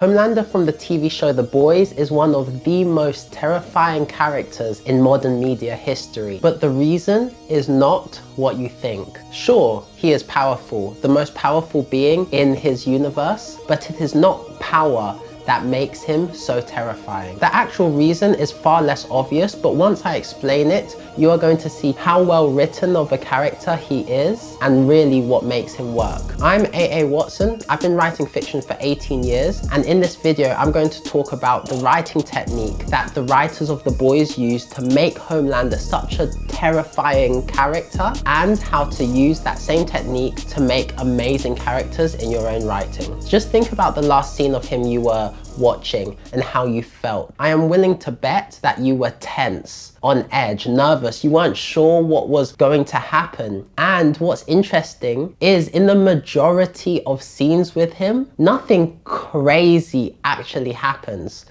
Homelander from the TV show The Boys is one of the most terrifying characters in modern media history. But the reason is not what you think. Sure, he is powerful, the most powerful being in his universe, but it is not power that makes him so terrifying. The actual reason is far less obvious, but once I explain it, you are going to see how well written of a character he is and really what makes him work. I'm AAWatson. I've been writing fiction for 18 years, and in this video, I'm going to talk about the writing technique that the writers of The Boys used to make Homelander such a terrifying character, and how to use that same technique to make amazing characters in your own writing. Just think about the last scene of him you were watching and how you felt. I am willing to bet that you were tense, on edge, nervous. You weren't sure what was going to happen. And what's interesting is in the majority of scenes with him, nothing crazy actually happens.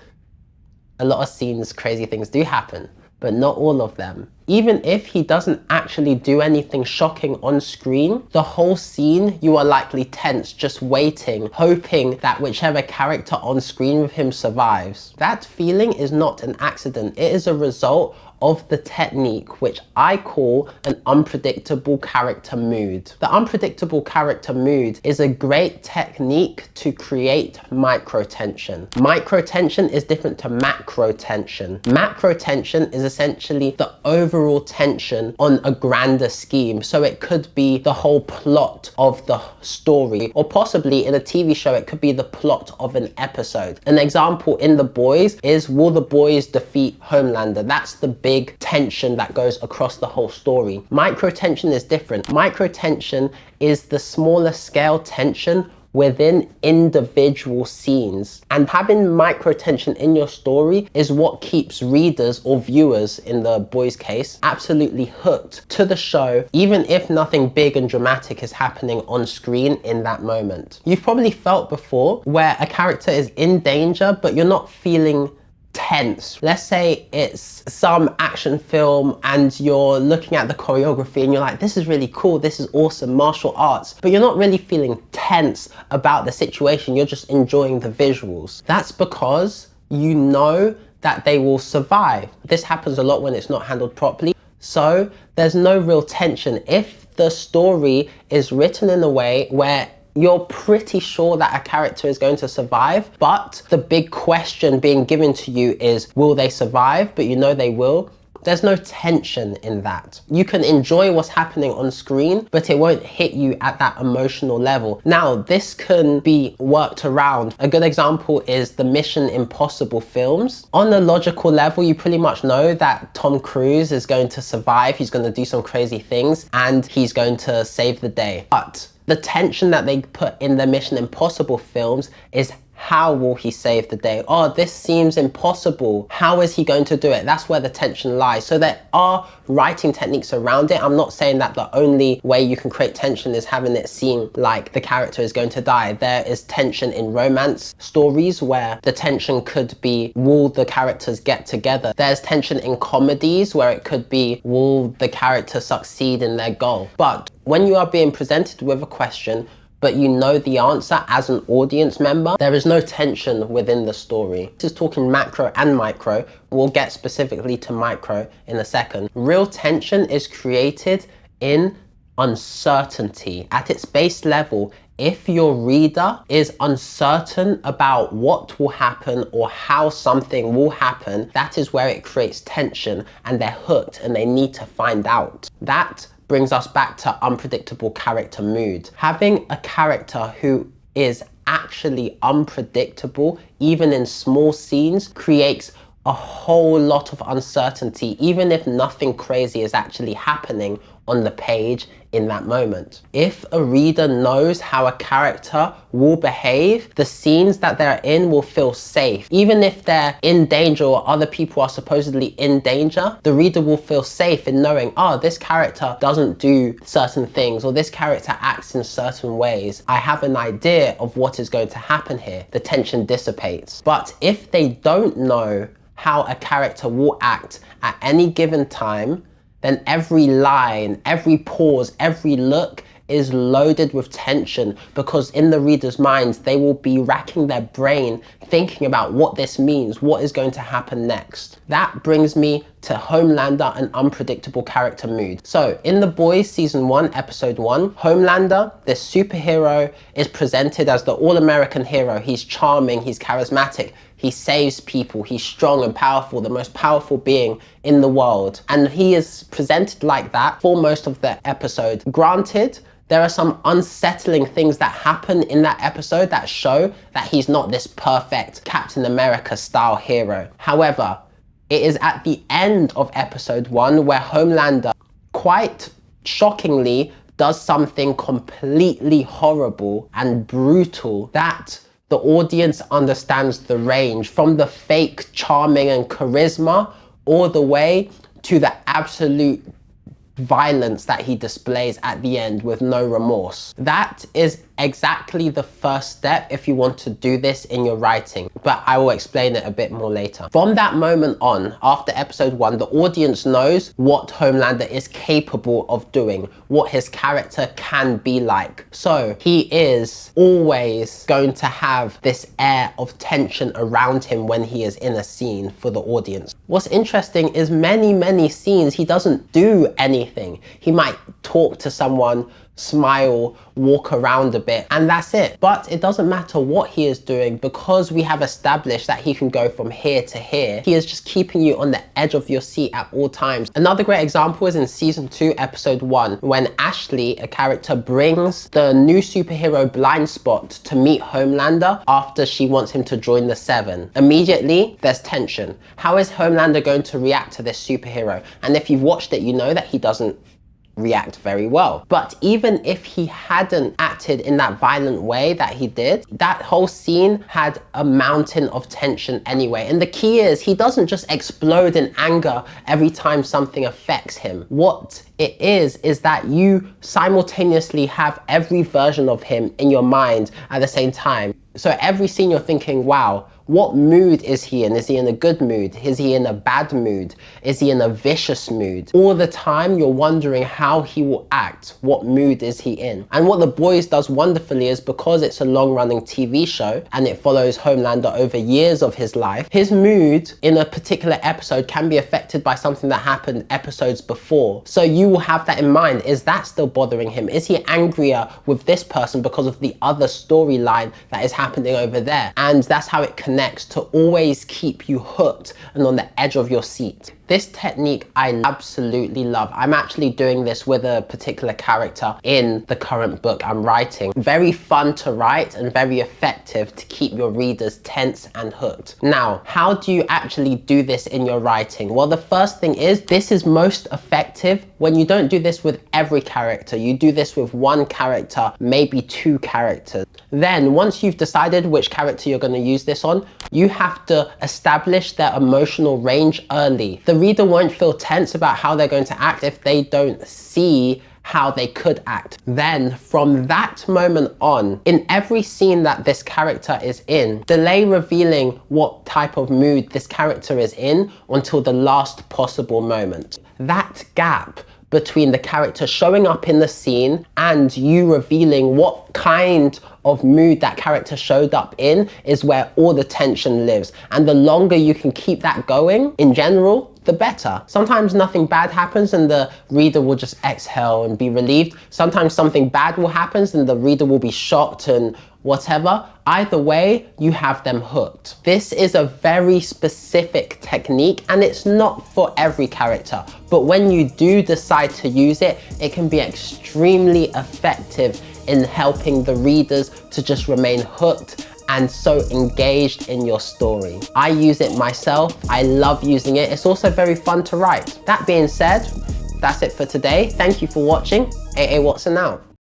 A lot of scenes, crazy things do happen, but not all of them. Even if he doesn't actually do anything shocking on screen, the whole scene, you are likely tense, just waiting, hoping that whichever character on screen with him survives. That feeling is not an accident. It is a result of the technique, which I call an unpredictable character mood. The unpredictable character mood is a great technique to create micro tension. Micro tension is different to macro tension. Macro tension is essentially the overall tension on a grander scheme. So it could be the whole plot of the story, or possibly in a TV show, it could be the plot of an episode. An example in The Boys is, will the boys defeat Homelander? That's the big tension that goes across the whole story. Micro tension is different. Micro tension is the smaller scale tension within individual scenes, and having micro tension in your story is what keeps readers or viewers, in The Boys case, absolutely hooked to the show, even if nothing big and dramatic is happening on screen in that moment. You've probably felt before where a character is in danger but you're not feeling tense. Let's say it's some action film and you're looking at the choreography and you're like, this is really cool, this is awesome, martial arts, but you're not really feeling tense about the situation, you're just enjoying the visuals. That's because you know that they will survive. This happens a lot when it's not handled properly, so there's no real tension. If the story is written in a way where you're pretty sure that a character is going to survive, but the big question being given to you is, will they survive? But you know they will. There's no tension in that. You can enjoy what's happening on screen, but it won't hit you at that emotional level. Now, this can be worked around. A good example is the Mission Impossible films. On a logical level, you pretty much know that Tom Cruise is going to survive, he's going to do some crazy things, and he's going to save the day. But the tension that they put in the Mission Impossible films is, how will he save the day? Oh, this seems impossible. How is he going to do it? That's where the tension lies. So there are writing techniques around it. I'm not saying that the only way you can create tension is having it seem like the character is going to die. There is tension in romance stories where the tension could be, will the characters get together? There's tension in comedies where it could be, will the character succeed in their goal? But when you are being presented with a question, but you know the answer as an audience member, there is no tension within the story. This is talking macro and micro. We'll get specifically to micro in a second. Real tension is created in uncertainty. At its base level, if your reader is uncertain about what will happen or how something will happen, that is where it creates tension and they're hooked and they need to find out. That brings us back to unpredictable character mood. Having a character who is actually unpredictable, even in small scenes, creates a whole lot of uncertainty, even if nothing crazy is actually happening on the page in that moment. If a reader knows how a character will behave, the scenes that they're in will feel safe. Even if they're in danger or other people are supposedly in danger, the reader will feel safe in knowing, oh, this character doesn't do certain things, or this character acts in certain ways. I have an idea of what is going to happen here. The tension dissipates. But if they don't know how a character will act at any given time, then every line, every pause, every look is loaded with tension, because in the reader's minds, they will be racking their brain thinking about what this means, what is going to happen next. That brings me to Homelander, an unpredictable character mood. So in The Boys season 1, episode 1, Homelander, this superhero, is presented as the all-American hero. He's charming, he's charismatic, he saves people, he's strong and powerful, the most powerful being in the world. And he is presented like that for most of the episode. Granted, there are some unsettling things that happen in that episode that show that he's not this perfect Captain America style hero. However, it is at the end of episode 1 where Homelander, quite shockingly, does something completely horrible and brutal that the audience understands the range from the fake charming and charisma all the way to the absolute violence that he displays at the end with no remorse. That is exactly the first step if you want to do this in your writing, but I will explain it a bit more later. From that moment on, after episode 1, the audience knows what Homelander is capable of doing, what his character can be like. So he is always going to have this air of tension around him when he is in a scene for the audience. What's interesting is many scenes he doesn't do anything. He might talk to someone, smile, walk around a bit, and that's it. But it doesn't matter what he is doing, because we have established that he can go from here to here. He is just keeping you on the edge of your seat at all times. Another great example is in season 2, episode 1, when Ashley, a character, brings the new superhero Blind Spot to meet Homelander after she wants him to join the Seven. Immediately, there's tension. How is Homelander going to react to this superhero? And if you've watched it, you know that he doesn't react very well. But even if he hadn't acted in that violent way that he did, that whole scene had a mountain of tension anyway. And the key is, he doesn't just explode in anger every time something affects him. What it is that you simultaneously have every version of him in your mind at the same time. So every scene you're thinking, wow, what mood is he in? Is he in a good mood? Is he in a bad mood? Is he in a vicious mood? All the time you're wondering how he will act. What mood is he in? And what The Boys does wonderfully is, because it's a long-running TV show and it follows Homelander over years of his life, his mood in a particular episode can be affected by something that happened episodes before. So you will have that in mind. Is that still bothering him? Is he angrier with this person because of the other storyline that is happening over there? And that's how it connects, to always keep you hooked and on the edge of your seat. This technique I absolutely love. I'm actually doing this with a particular character in the current book I'm writing. Very fun to write and very effective to keep your readers tense and hooked. Now, how do you actually do this in your writing? Well, the first thing is, this is most effective when you don't do this with every character. You do this with one character, maybe two characters. Then once you've decided which character you're going to use this on, you have to establish their emotional range early. The reader won't feel tense about how they're going to act if they don't see how they could act. Then from that moment on, in every scene that this character is in, delay revealing what type of mood this character is in until the last possible moment. That gap between the character showing up in the scene and you revealing what kind of mood that character showed up in is where all the tension lives. And the longer you can keep that going, in general, the better. Sometimes nothing bad happens and the reader will just exhale and be relieved. Sometimes something bad will happen and the reader will be shocked and whatever. Either way, you have them hooked. This is a very specific technique and it's not for every character, but when you do decide to use it, it can be extremely effective in helping the readers to just remain hooked and so engaged in your story. I use it myself. I love using it. It's also very fun to write. That being said, that's it for today. Thank you for watching. AAWatson out.